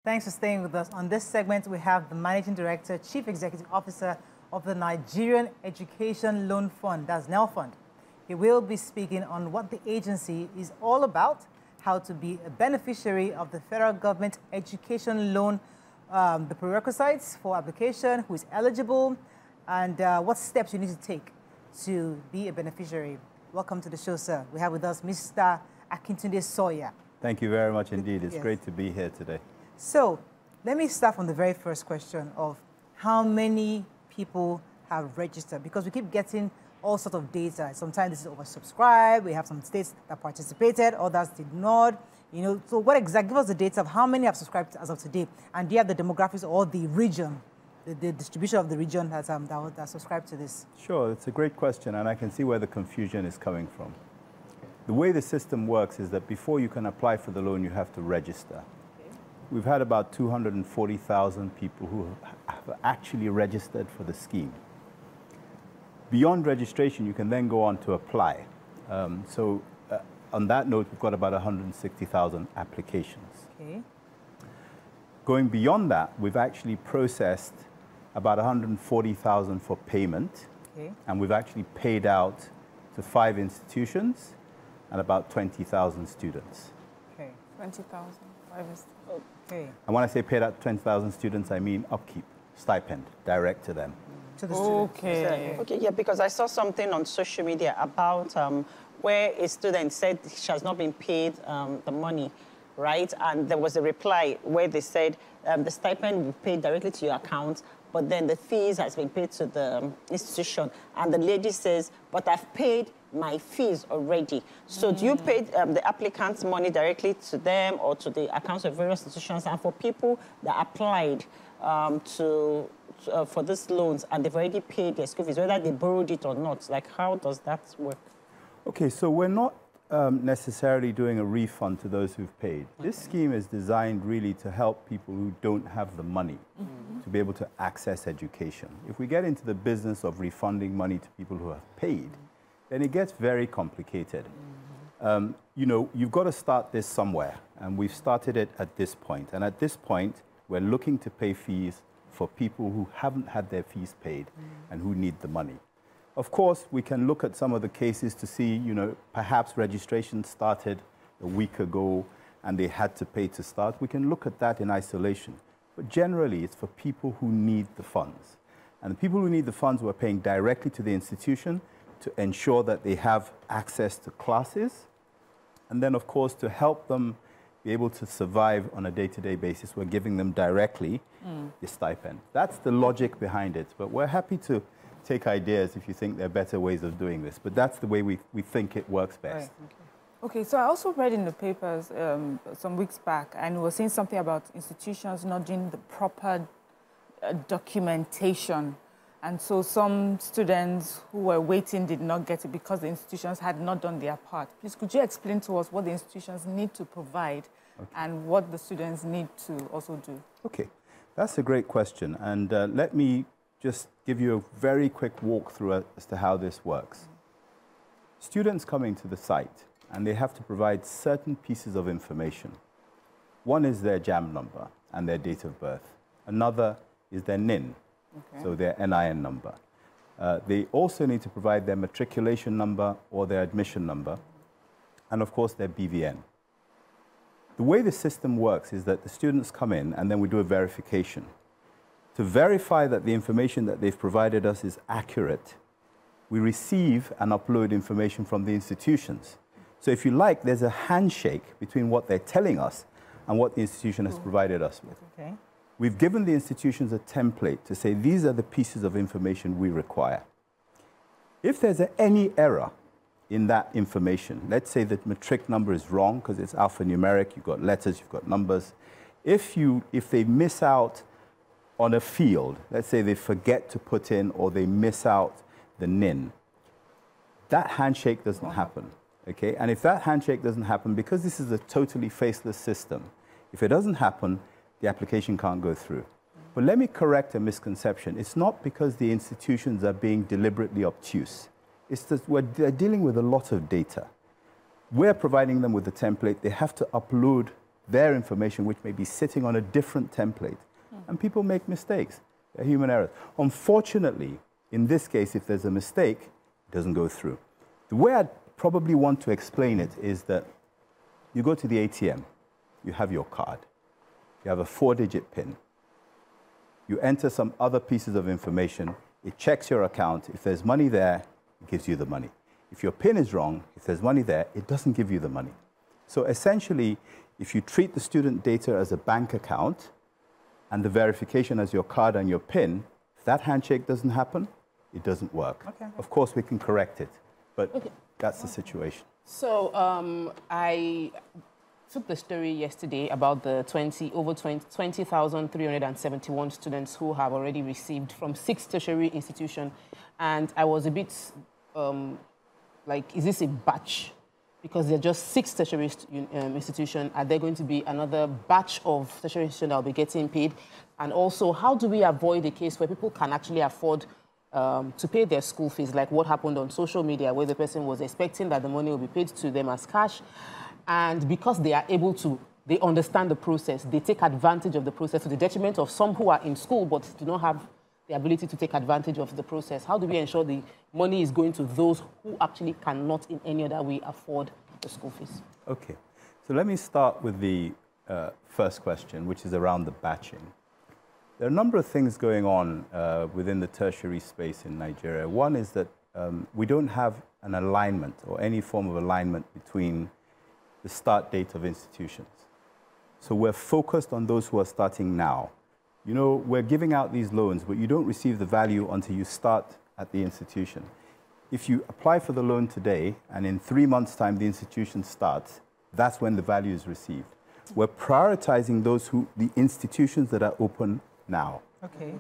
Thanks for staying with us. On this segment, we have the Managing Director, Chief Executive Officer of the Nigerian Education Loan Fund, that's NELFUND. He will be speaking on what the agency is all about, how to be a beneficiary of the federal government education loan, the prerequisites for application, who is eligible, and what steps you need to take to be a beneficiary. Welcome to the show, sir. We have with us Mr. Akintunde Sawyer. Thank you very much indeed. It's great to be here today. So let me start from the very first question of how many people have registered, because we keep getting all sorts of data. Sometimes this is oversubscribed. We have some states that participated, others did not. You know, so what exactly, give us the data of how many have subscribed as of today, and do you have the demographics or the region, the distribution of the region that subscribed to this? Sure, it's a great question, and I can see where the confusion is coming from. The way the system works is that before you can apply for the loan, you have to register. Okay. We've had about 240,000 people who have actually registered for the scheme. Beyond registration, you can then go on to apply. On that note, we've got about 160,000 applications. Okay. Going beyond that, we've actually processed about 140,000 for payment. Okay. And we've actually paid out to 5 institutions and about 20,000 students. Okay. 20,000. Okay. And when I say paid out to 20,000 students, I mean upkeep, stipend, direct to them. To the students. Okay. Okay, yeah, because I saw something on social media about where a student said she has not been paid the money, right? And there was a reply where they said the stipend will be paid directly to your account, but then the fees has been paid to the institution. And the lady says, but I've paid my fees already. So do you pay the applicant's money directly to them or to the accounts of various institutions? And for people that applied for these loans and they've already paid their school fees, whether they borrowed it or not, like how does that work? Okay, so we're not necessarily doing a refund to those who've paid. This scheme is designed really to help people who don't have the money to be able to access education. If we get into the business of refunding money to people who have paid, then it gets very complicated. You know, you've got to start this somewhere, and we've started it at this point. And at this point, we're looking to pay fees for people who haven't had their fees paid and who need the money. Of course, we can look at some of the cases to see, you know, perhaps registration started a week ago and they had to pay to start. We can look at that in isolation. But generally, it's for people who need the funds. And the people who need the funds, we're paying directly to the institution to ensure that they have access to classes. And then, of course, to help them be able to survive on a day-to-day basis, we're giving them directly the stipend. That's the logic behind it. But we're happy to take ideas if you think there are better ways of doing this. But that's the way we think it works best. Right. Okay, so I also read in the papers some weeks back, and we were saying something about institutions not doing the proper documentation. And so some students who were waiting did not get it because the institutions had not done their part. Please, could you explain to us what the institutions need to provide and what the students need to also do? Okay, that's a great question. And let me just give you a very quick walkthrough as to how this works. Students coming to the site, and they have to provide certain pieces of information. One is their JAM number and their date of birth. Another is their NIN. Okay. So their NIN number. They also need to provide their matriculation number or their admission number, and of course their BVN. The way the system works is that the students come in and then we do a verification. To verify that the information that they've provided us is accurate, we receive and upload information from the institutions. So if you like, there's a handshake between what they're telling us and what the institution has provided us with. Okay. We've given the institutions a template to say, these are the pieces of information we require. If there's any error in that information, let's say that matric number is wrong because it's alphanumeric, you've got letters, you've got numbers. If they miss out on a field, let's say they forget to put in or they miss out the NIN, that handshake doesn't happen, okay? And if that handshake doesn't happen, because this is a totally faceless system, if it doesn't happen, the application can't go through. But let me correct a misconception. It's not because the institutions are being deliberately obtuse. It's that they're dealing with a lot of data. We're providing them with a template. They have to upload their information, which may be sitting on a different template. And people make mistakes. They're human errors. Unfortunately, in this case, if there's a mistake, it doesn't go through. The way I'd probably want to explain it is that you go to the ATM, you have your card, you have a 4-digit PIN, you enter some other pieces of information, it checks your account. If there's money there, it gives you the money. If your PIN is wrong, if there's money there, it doesn't give you the money. So essentially, if you treat the student data as a bank account and the verification as your card and your PIN, if that handshake doesn't happen, it doesn't work. Okay. Of course, we can correct it, but that's the situation. So I took the story yesterday about the 20,371 students who have already received from 6 tertiary institutions, and I was a bit like, is this a batch? Because there are just 6 tertiary institutions. Are there going to be another batch of tertiary institutions that will be getting paid? And also, how do we avoid a case where people can actually afford to pay their school fees, like what happened on social media, where the person was expecting that the money will be paid to them as cash, and because they are able to, they understand the process, they take advantage of the process to the detriment of some who are in school but do not have the ability to take advantage of the process. How do we ensure the money is going to those who actually cannot in any other way afford the school fees? Okay, so let me start with the first question, which is around the batching. There are a number of things going on within the tertiary space in Nigeria. One is that we don't have an alignment or any form of alignment between the start date of institutions. So we're focused on those who are starting now. You know, we're giving out these loans, but you don't receive the value until you start at the institution. If you apply for the loan today, and in 3 months' time the institution starts, that's when the value is received. We're prioritizing the institutions that are open now. Okay.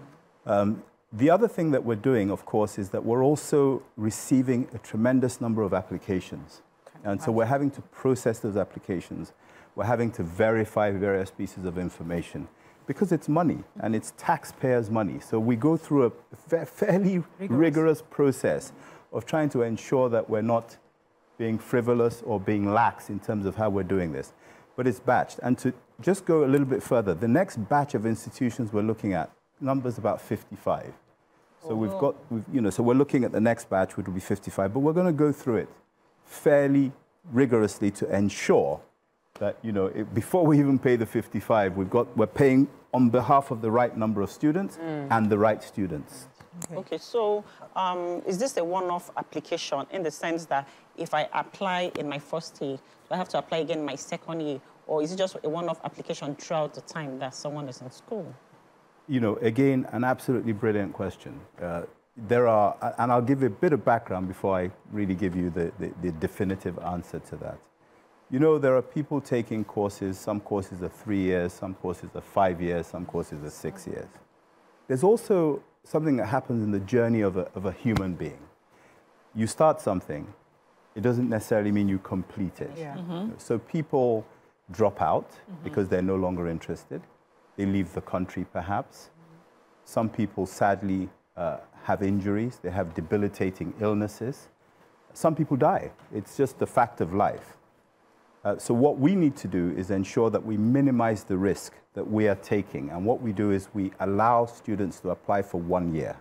The other thing that we're doing, of course, is that we're also receiving a tremendous number of applications. And so we're having to process those applications. We're having to verify various pieces of information because it's money and it's taxpayers' money. So we go through a fairly rigorous process of trying to ensure that we're not being frivolous or being lax in terms of how we're doing this. But it's batched. And to just go a little bit further, the next batch of institutions we're looking at, numbers about 55. So so we're looking at the next batch, which will be 55, but we're going to go through it fairly rigorously to ensure that, before we even pay the 55, we're paying on behalf of the right number of students and the right students. Okay, so is this a one-off application in the sense that if I apply in my first year, do I have to apply again in my second year? Or is it just a one-off application throughout the time that someone is in school? Again, an absolutely brilliant question. There are, and I'll give you a bit of background before I really give you the definitive answer to that. There are people taking courses, some courses are 3 years, some courses are 5 years, some courses are 6 years. There's also something that happens in the journey of a human being. You start something, it doesn't necessarily mean you complete it. Yeah. So people drop out because they're no longer interested. They leave the country, perhaps. Some people, sadly, have injuries. They have debilitating illnesses. Some people die. It's just the fact of life. So what we need to do is ensure that we minimize the risk that we are taking. And what we do is we allow students to apply for 1 year.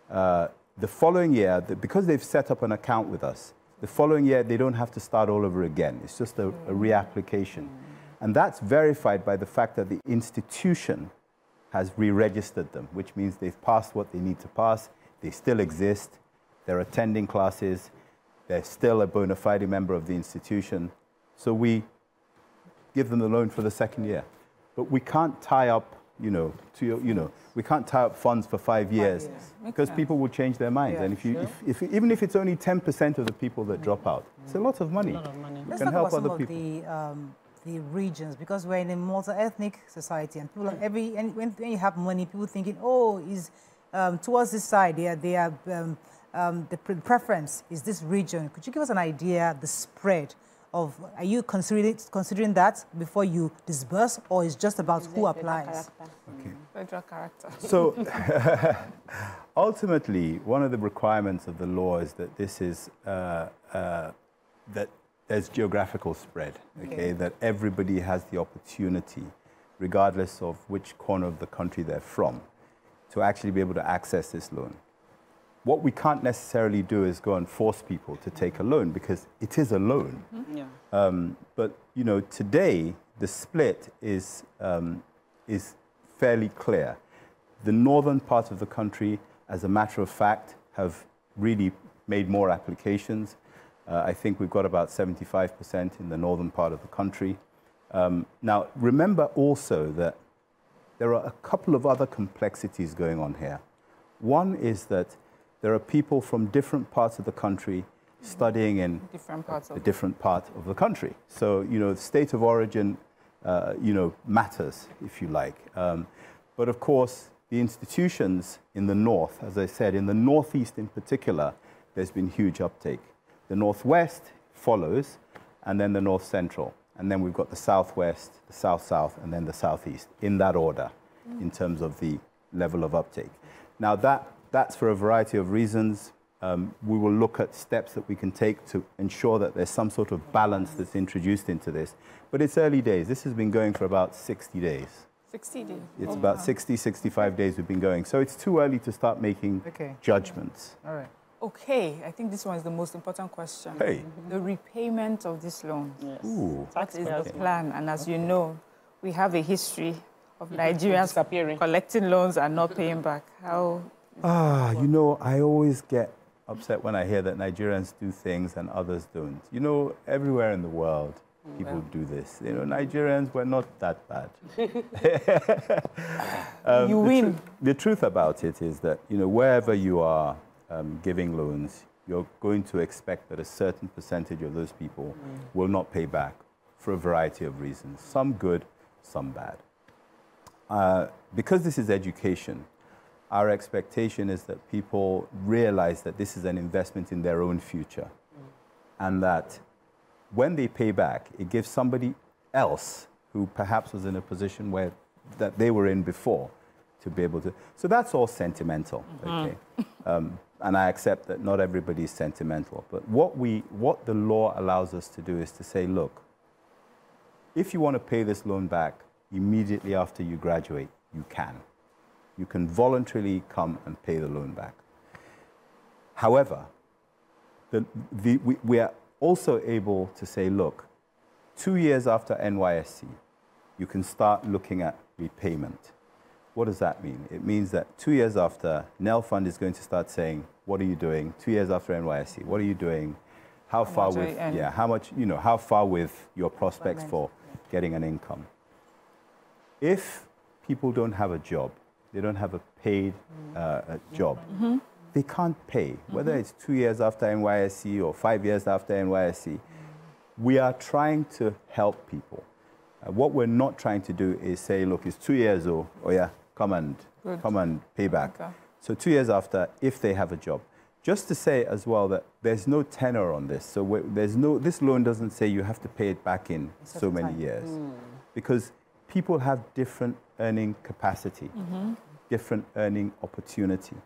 The following year, because they've set up an account with us, the following year they don't have to start all over again. It's just a reapplication. And that's verified by the fact that the institution has re-registered them, which means they've passed what they need to pass, they still exist, they're attending classes, they're still a bona fide member of the institution. So we give them the loan for the second year. But we can't tie up, we can't tie up funds for 5 years because people will change their minds. And even if it's only 10% of the people that drop out, it's a lot of money. Let's talk about some of the regions, because we're in a multi-ethnic society, and people when you have money, people thinking, oh, is towards this side, the preference is this region. Could you give us an idea, the spread of, are you considering that before you disburse, or is just about who applies? Okay. Federal character. So ultimately, one of the requirements of the law is that this is that there's geographical spread, okay, that everybody has the opportunity, regardless of which corner of the country they're from, to actually be able to access this loan. What we can't necessarily do is go and force people to take a loan because it is a loan. But you know, today the split is fairly clear. The northern part of the country, as a matter of fact, have really made more applications. I think we've got about 75% in the northern part of the country. Now, remember also that there are a couple of other complexities going on here. One is that there are people from different parts of the country studying in a different part of the country. So, you know, the state of origin, you know, matters, if you like. But of course, the institutions in the north, as I said, in the northeast in particular, there's been huge uptake. The northwest follows, and then the north central. And then we've got the southwest, the south-south, and then the southeast, in that order, in terms of the level of uptake. Now, that's for a variety of reasons. We will look at steps that we can take to ensure that there's some sort of balance that's introduced into this. But it's early days. This has been going for about 60 days. 60 days? It's about 60, 65 days we've been going. So it's too early to start making judgments. All right. Okay, I think this one is the most important question. Hey. The repayment of this loan. Yes. Ooh. What is the plan? And as you know, we have a history of Nigerians collecting loans and not paying back. How? You know, I always get upset when I hear that Nigerians do things and others don't. You know, everywhere in the world, people do this. You know, Nigerians, we're not that bad. You win. The truth about it is that, you know, wherever you are giving loans, you're going to expect that a certain percentage of those people will not pay back for a variety of reasons. Some good, some bad. Because this is education, our expectation is that people realize that this is an investment in their own future, and that when they pay back, it gives somebody else who perhaps was in a position where that they were in before to be able to. So that's all sentimental, okay? And I accept that not everybody is sentimental. But what the law allows us to do is to say, look, if you want to pay this loan back immediately after you graduate, you can. You can voluntarily come and pay the loan back. However, we are also able to say, look, 2 years after NYSC, you can start looking at repayment. What does that mean? It means that 2 years after, NELFUND is going to start saying, what are you doing? 2 years after NYSC, what are you doing? How far with, how much, you know, how far with your prospects for getting an income? If people don't have a job, they don't have a paid job, they can't pay. Whether it's 2 years after NYSC or 5 years after NYSC, we are trying to help people. What we're not trying to do is say, look, it's 2 years, oh yeah, come and pay back. Okay. So 2 years after, if they have a job. Just to say as well that there's no tenor on this. So this loan doesn't say you have to pay it back in so many years. Because people have different earning capacity, different earning opportunity.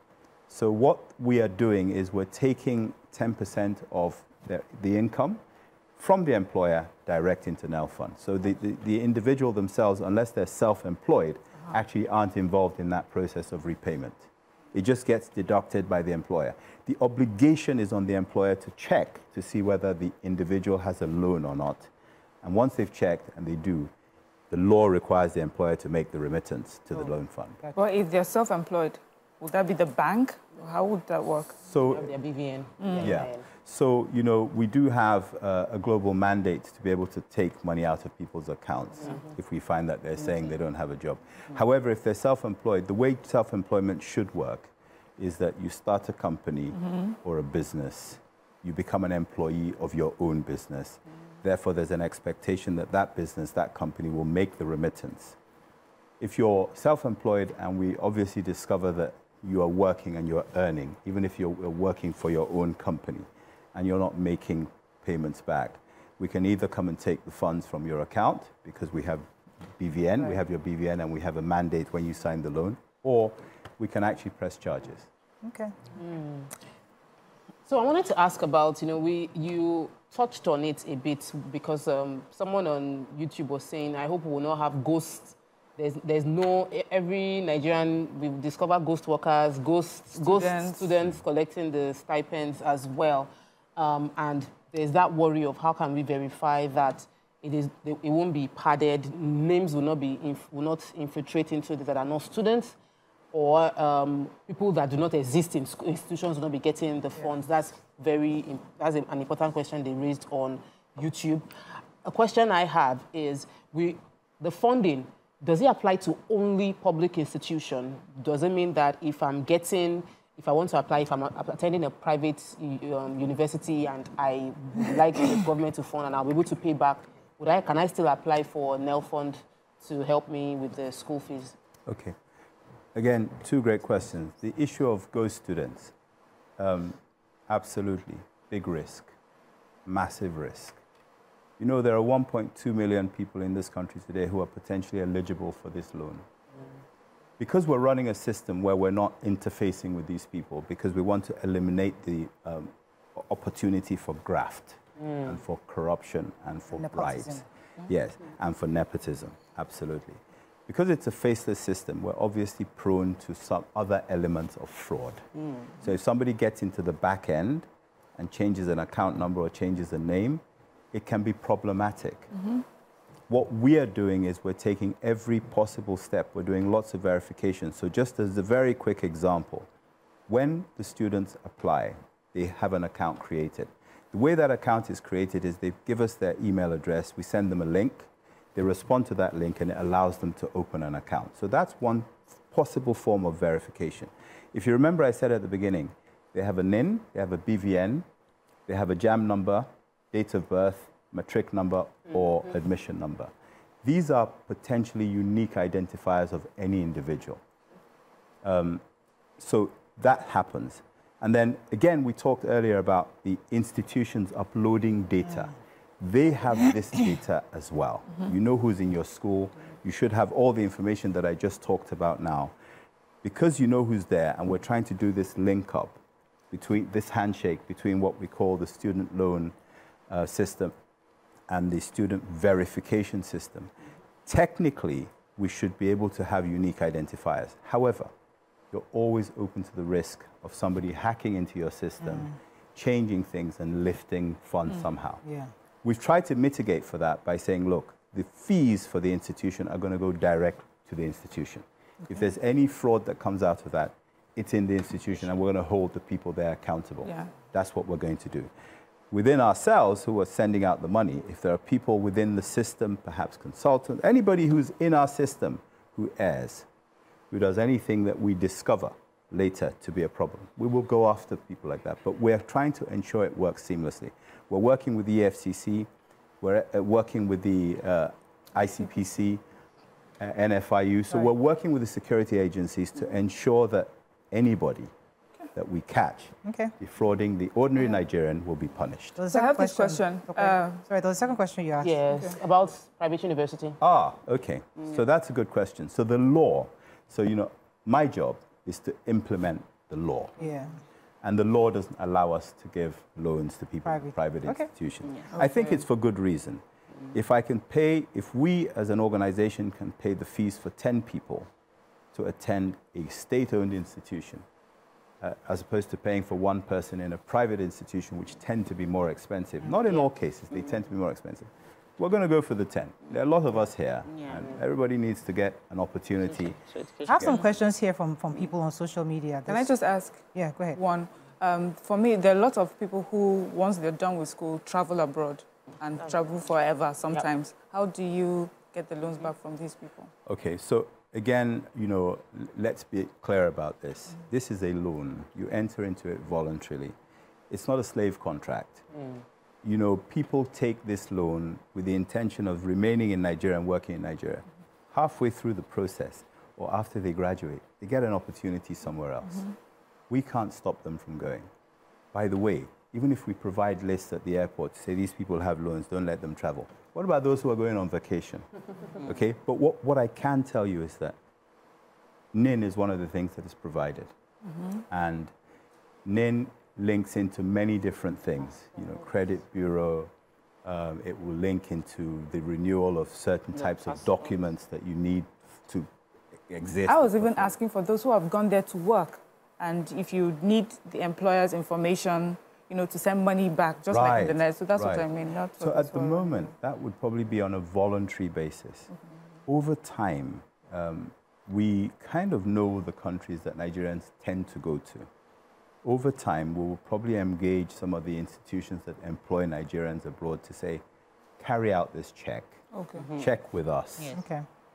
So what we are doing is we're taking 10% of the income from the employer direct into NELFUND. So the individual themselves, unless they're self-employed, actually aren't involved in that process of repayment. It just gets deducted by the employer. The obligation is on the employer to check to see whether the individual has a loan or not. And once they've checked, and they do, the law requires the employer to make the remittance to the loan fund. But if they're self-employed, would that be the bank? How would that work? So, their BVN. Yeah. So, you know, we do have a global mandate to be able to take money out of people's accounts if we find that they're saying they don't have a job. However, if they're self-employed, the way self-employment should work is that you start a company or a business, you become an employee of your own business. Therefore, there's an expectation that that business, that company will make the remittance. If you're self-employed and we obviously discover that you are working and you're earning, even if you're working for your own company and you're not making payments back, we can either come and take the funds from your account because we have BVN, we have your BVN and we have a mandate when you sign the loan, or we can actually press charges. Okay. So I wanted to ask about, you know, you touched on it a bit because someone on YouTube was saying, I hope we will not have ghosts. There's no, every Nigerian, we've discovered ghost workers, ghost students collecting the stipends as well. And there's that worry of how can we verify that it won't be padded, names will not infiltrate into it that are not students, or people that do not exist in institutions will not be getting the funds. That's an important question they raised on YouTube. A question I have is, the funding, does it apply to only public institution? Does it mean that if I want to apply, if I'm attending a private university and I would like the government to fund and I'll be able to pay back, can I still apply for NELFUND to help me with the school fees? Okay. Again, two great questions. The issue of ghost students, absolutely, big risk, massive risk. You know, there are 1.2 million people in this country today who are potentially eligible for this loan. Because we're running a system where we're not interfacing with these people, because we want to eliminate the opportunity for graft and for corruption and for bribes. Yes, and for nepotism, absolutely. Because it's a faceless system, we're obviously prone to some other elements of fraud. So if somebody gets into the back end and changes an account number or changes a name, it can be problematic. What we are doing is we're taking every possible step. We're doing lots of verification. So just as a very quick example, when the students apply, they have an account created. The way that account is created is they give us their email address, we send them a link, they respond to that link, and it allows them to open an account. So that's one possible form of verification. If you remember, I said at the beginning, they have a NIN, they have a BVN, they have a JAM number, date of birth, matric number, or admission number. These are potentially unique identifiers of any individual. So that happens. And then, again, we talked earlier about the institutions uploading data. They have this data as well. You know who's in your school. You should have all the information that I just talked about now. Because you know who's there, and we're trying to do this link up, between this handshake between what we call the student loan system and the student verification system. Technically, we should be able to have unique identifiers. However, you're always open to the risk of somebody hacking into your system, changing things and lifting funds somehow. We've tried to mitigate for that by saying, look, the fees for the institution are going to go direct to the institution. If there's any fraud that comes out of that, it's in the institution, and we're going to hold the people there accountable. That's what we're going to do. Within ourselves, who are sending out the money, if there are people within the system, perhaps consultants, anybody who's in our system who errs, who does anything that we discover later to be a problem, we will go after people like that. But we're trying to ensure it works seamlessly. We're working with the EFCC, we're working with the ICPC, NFIU. So we're working with the security agencies to ensure that anybody that we catch defrauding the ordinary Nigerian will be punished. So I have this question. Sorry, there's a second question you asked. Yes, about private university. So that's a good question. So the law, so you know, my job is to implement the law. And the law doesn't allow us to give loans to people in private institutions. I think it's for good reason. If we as an organization can pay the fees for 10 people to attend a state-owned institution, as opposed to paying for one person in a private institution, which tend to be more expensive. Not in all cases, they tend to be more expensive. We're going to go for the 10. There are a lot of us here, and everybody needs to get an opportunity. I have some questions here from people on social media. Can I just ask? Yeah, go ahead. One, for me, there are a lot of people who, once they're done with school, travel abroad and travel forever sometimes. How do you get the loans back from these people? Okay, so again, you know, let's be clear about this. This is a loan. You enter into it voluntarily. It's not a slave contract. You know, people take this loan with the intention of remaining in Nigeria and working in Nigeria. Halfway through the process, or after they graduate, they get an opportunity somewhere else. We can't stop them from going. By the way, even if we provide lists at the airport to say these people have loans, don't let them travel. What about those who are going on vacation? Okay, but what I can tell you is that NIN is one of the things that is provided. And NIN links into many different things. You know, credit bureau. It will link into the renewal of certain types of documents that you need to exist. I was even asking for those who have gone there to work, and if you need the employer's information, you know, to send money back, just like in the net. So that's what I mean. So at the moment, that would probably be on a voluntary basis. Over time, we kind of know the countries that Nigerians tend to go to. Over time, we will probably engage some of the institutions that employ Nigerians abroad to say, carry out this check. Check with us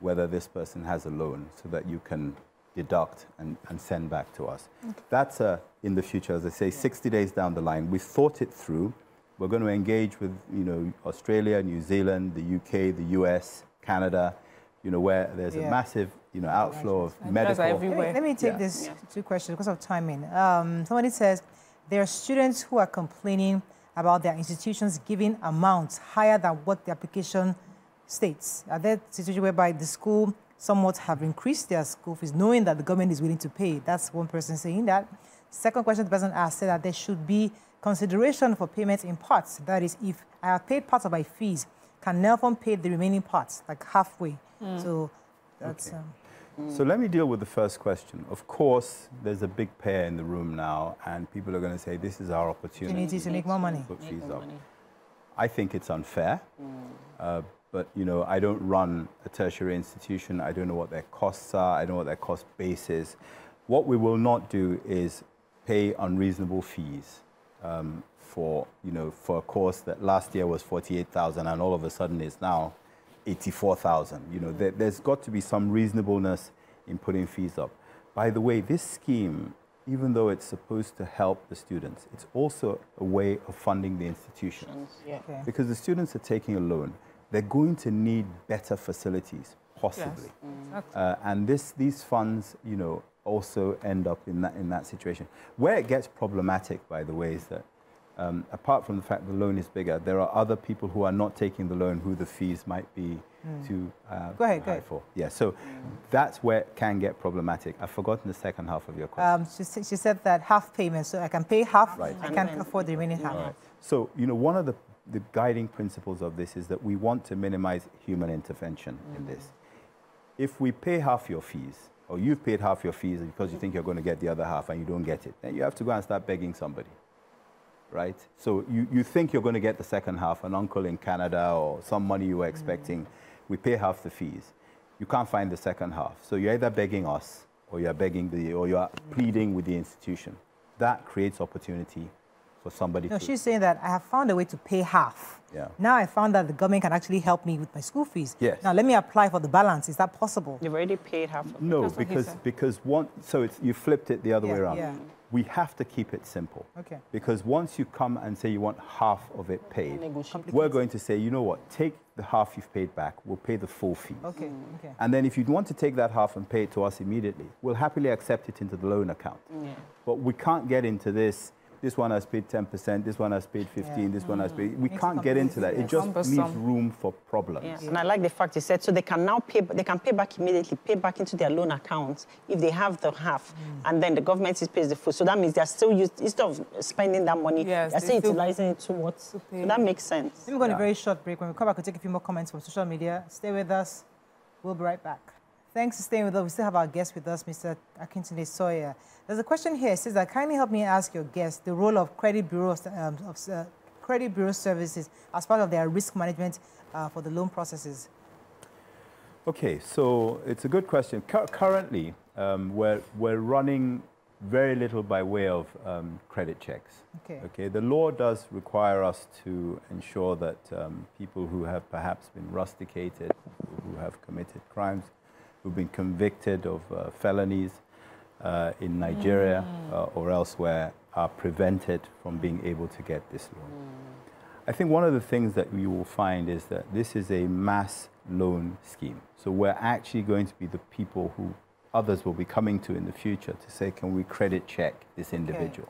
whether this person has a loan so that you can deduct and send back to us. That's in the future, as I say, 60 days down the line. We've thought it through. We're going to engage with, you know, Australia, New Zealand, the UK, the US, Canada, you know, where there's a massive, you know, outflow of medical. Let me take this two questions because of timing. Somebody says there are students who are complaining about their institutions giving amounts higher than what the application states. Are there situations whereby the school somewhat have increased their school fees, knowing that the government is willing to pay? That's one person saying that. Second question the person asked said that there should be consideration for payments in parts. That is, if I have paid parts of my fees, can NELFUND pay the remaining parts, like halfway? So that's... So let me deal with the first question. Of course, there's a big payer in the room now, and people are going to say, this is our opportunity to make more money. Put fees up. I think it's unfair, but, you know, I don't run a tertiary institution. I don't know what their costs are. I don't know what their cost base is. What we will not do is pay unreasonable fees for, you know, for a course that last year was 48,000 and all of a sudden is now 84,000. You know, there's got to be some reasonableness in putting fees up. By the way, this scheme, even though it's supposed to help the students, it's also a way of funding the institutions. Because the students are taking a loan, they're going to need better facilities, possibly. And these funds, you know, also end up in that situation. Where it gets problematic, by the way, is that apart from the fact the loan is bigger, there are other people who are not taking the loan who the fees might be too high for. Yeah, so that's where it can get problematic. I've forgotten the second half of your question. She said that half payment, so I can pay half, I can't afford the remaining half. So, you know, one of the guiding principles of this is that we want to minimize human intervention in this. If we pay half your fees, or you've paid half your fees because you think you're going to get the other half and you don't get it, then you have to go and start begging somebody. Right? So you think you're going to get the second half, an uncle in Canada or some money you were expecting, we pay half the fees. You can't find the second half. So you're either begging us or you're begging or you're pleading with the institution. That creates opportunity for somebody to... She's saying that I have found a way to pay half. Now I found that the government can actually help me with my school fees. Now let me apply for the balance. Is that possible? You've already paid half of it. No, because you flipped it the other way around. We have to keep it simple. Because once you come and say you want half of it paid, we're going to say, you know what, take the half you've paid back, we'll pay the full fees. And then if you want to take that half and pay it to us immediately, we'll happily accept it into the loan account. But we can't get into this one has paid 10%, this one has paid 15%, this one has paid... We can't get into that. It just leaves room for problems. And I like the fact you said, so they can now pay, they can pay back immediately, pay back into their loan accounts if they have the half, and then the government pays the full. So that means they're still instead of spending that money, they're still utilizing it towards... So that makes sense. We're going to a very short break. When we come back, we'll take a few more comments from social media. Stay with us. We'll be right back. Thanks for staying with us. We still have our guest with us, Mr. Akintunde Sawyer. There's a question here. It says that kindly help me ask your guest the role of credit bureau services as part of their risk management for the loan processes. Okay, so it's a good question. Currently, we're running very little by way of credit checks. Okay, the law does require us to ensure that people who have perhaps been rusticated, who have committed crimes, who've been convicted of felonies in Nigeria or elsewhere are prevented from being able to get this loan. I think one of the things that you will find is that this is a mass loan scheme. So we're actually going to be the people who others will be coming to in the future to say, can we credit check this individual?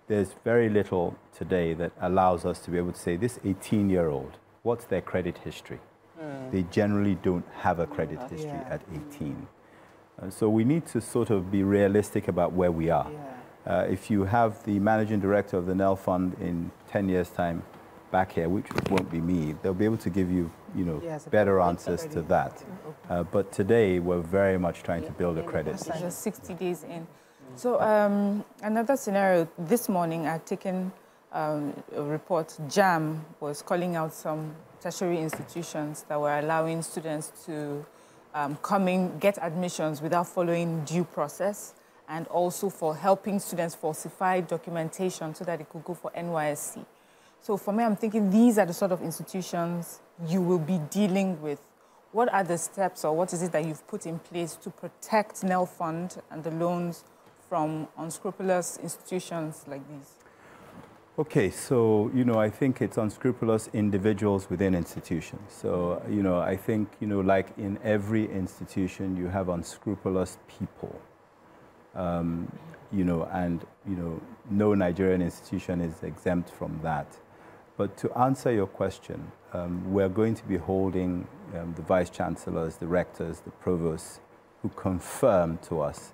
There's very little today that allows us to be able to say, this 18-year-old, what's their credit history? They generally don't have a credit history at 18. So we need to sort of be realistic about where we are. If you have the managing director of the NELFUND in 10 years' time back here, which won't be me, they'll be able to give you, Yes, better answers to that. But today, we're very much trying to build a credit system. Just 60 days in. So another scenario, this morning I'd taken a report, JAM was calling out some tertiary institutions that were allowing students to come in, get admissions without following due process, and also for helping students falsify documentation so that they could go for NYSC. So for me, I'm thinking these are the sort of institutions you will be dealing with. What are the steps or what is it that you've put in place to protect NELFUND and the loans from unscrupulous institutions like these? Okay, so, I think it's unscrupulous individuals within institutions. So, I think, like in every institution, you have unscrupulous people. No Nigerian institution is exempt from that. But to answer your question, we're going to be holding the vice chancellors, the rectors, the provosts, who confirm to us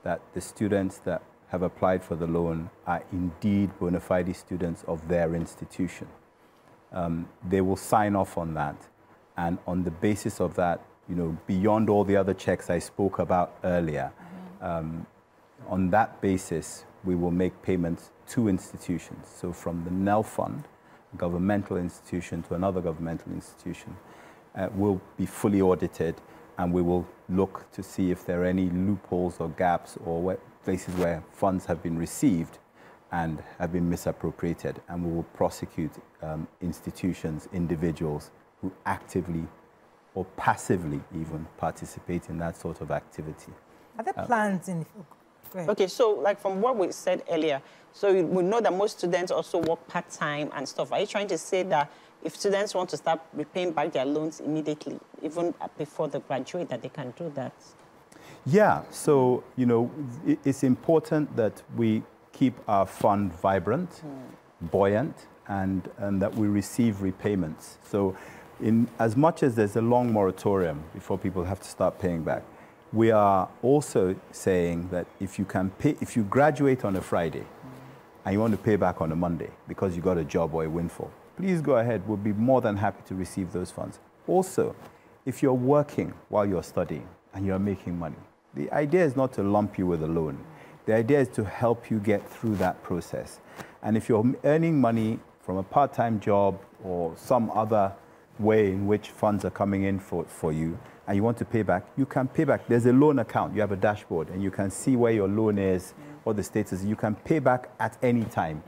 that the students that have applied for the loan are indeed bona fide students of their institution. They will sign off on that. And on the basis of that, beyond all the other checks I spoke about earlier, on that basis, we will make payments to institutions. So from the NELFUND, a governmental institution, to another governmental institution, will be fully audited, and we will look to see if there are any loopholes or gaps or places where funds have been received and have been misappropriated, and we will prosecute institutions, individuals who actively or passively even participate in that sort of activity. Are there plans in... Okay, so like from what we said earlier, so we know that most students also work part-time and stuff. Are you trying to say that if students want to start repaying back their loans immediately, even before they graduate, that they can do that? Yeah, so, it's important that we keep our fund vibrant, buoyant, and that we receive repayments. So in as much as there's a long moratorium before people have to start paying back, we are also saying that if you graduate on a Friday and you want to pay back on a Monday because you got a job or a windfall, please go ahead. We'll be more than happy to receive those funds. Also, if you're working while you're studying and you're making money, the idea is not to lump you with a loan. The idea is to help you get through that process. And if you're earning money from a part-time job or some other way in which funds are coming in for you, and you want to pay back, you can pay back. There's a loan account. You have a dashboard, and you can see where your loan is, what the status is. You can pay back at any time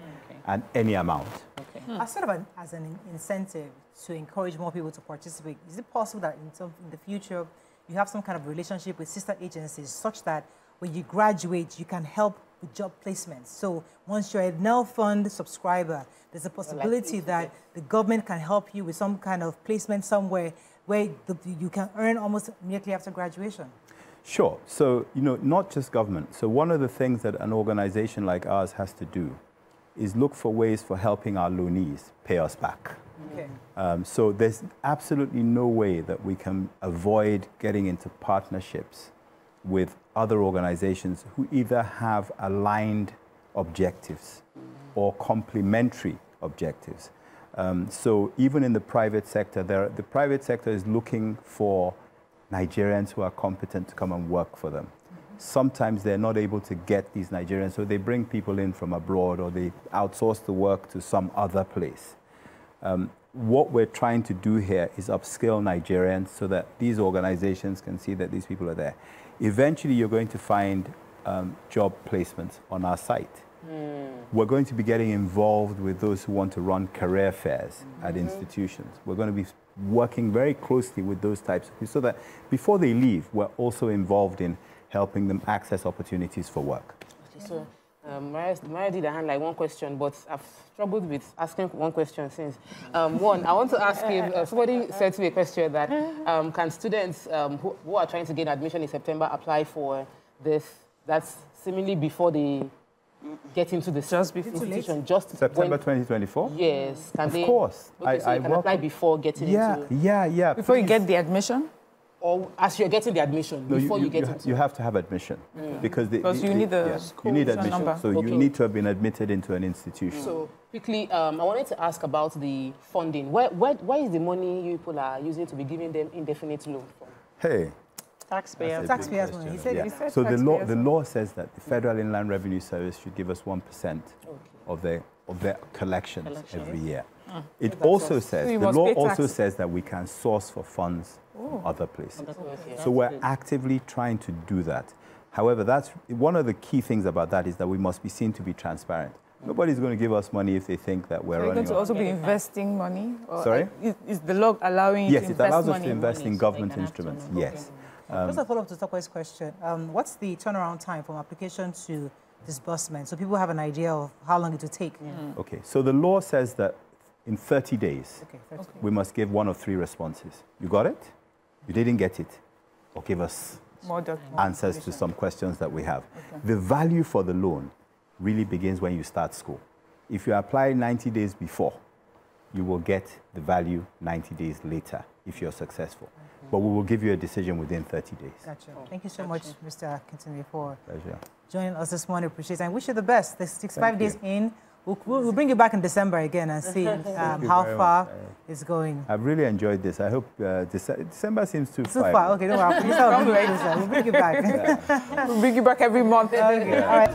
and any amount. Okay. As sort of as an incentive to encourage more people to participate, is it possible that in the future you have some kind of relationship with sister agencies such that when you graduate, you can help with job placements? So once you're a NELFUND subscriber, there's a possibility that the government can help you with some kind of placement somewhere where you can earn almost immediately after graduation. Sure. So, not just government. So one of the things that an organization like ours has to do is look for ways for helping our loanees pay us back. Okay. So there's absolutely no way that we can avoid getting into partnerships with other organizations who either have aligned objectives or complementary objectives. So even in the private sector, the private sector is looking for Nigerians who are competent to come and work for them. Sometimes they're not able to get these Nigerians, so they bring people in from abroad or they outsource the work to some other place. What we're trying to do here is upskill Nigerians so that these organizations can see that these people are there. Eventually, you're going to find job placements on our site. We're going to be getting involved with those who want to run career fairs at institutions. We're going to be working very closely with those types of people so that before they leave, we're also involved in helping them access opportunities for work. So, Maria did a hand like one question, but I've struggled with asking one question since. One, I want to ask if somebody said to me a question that can students who are trying to get admission in September apply for this? That's seemingly before they get into the institution. Just September 2024? Yes. Can of they, course. Okay, so you can apply before getting into... Yeah. Before you get the admission? Or as you're getting the admission, before you get into you have to have admission. Because you need the you need admission. number. So you need to have been admitted into an institution. So quickly, I wanted to ask about the funding. Where is the money you people are using to be giving them indefinite loan from? Hey. Taxpayers. Taxpayers money. He said So the law says that the Federal Inland Revenue Service should give us 1% of their collections every year. It also says, the law also says that we can source for funds other places. So we're actively trying to do that. However, that's one of the key things about that is that we must be seen to be transparent. Nobody's going to give us money if they think that we're running. Are you going to also be investing money? Or Sorry? Is the law allowing you to invest money? Yes, it allows us to invest in government instruments, yes. Just a follow-up to Toko's question. What's the turnaround time from application to disbursement? So people have an idea of how long it will take. Okay, so the law says that in 30 days, 30 we must give 1 of 3 responses. You got it? You didn't get it? Or give us answers to some questions that we have. The value for the loan really begins when you start school. If you apply 90 days before, you will get the value 90 days later if you're successful. But we will give you a decision within 30 days. Gotcha. Thank you so much, Mr. Kintini, for Pleasure. joining us this morning. Appreciate it. And wish you the best. There's 65 days in. We'll bring you back in December again and see how far it's going. I've really enjoyed this. I hope December seems too far. Okay, don't worry. We'll bring you back. We'll bring you back every month. Okay. All right.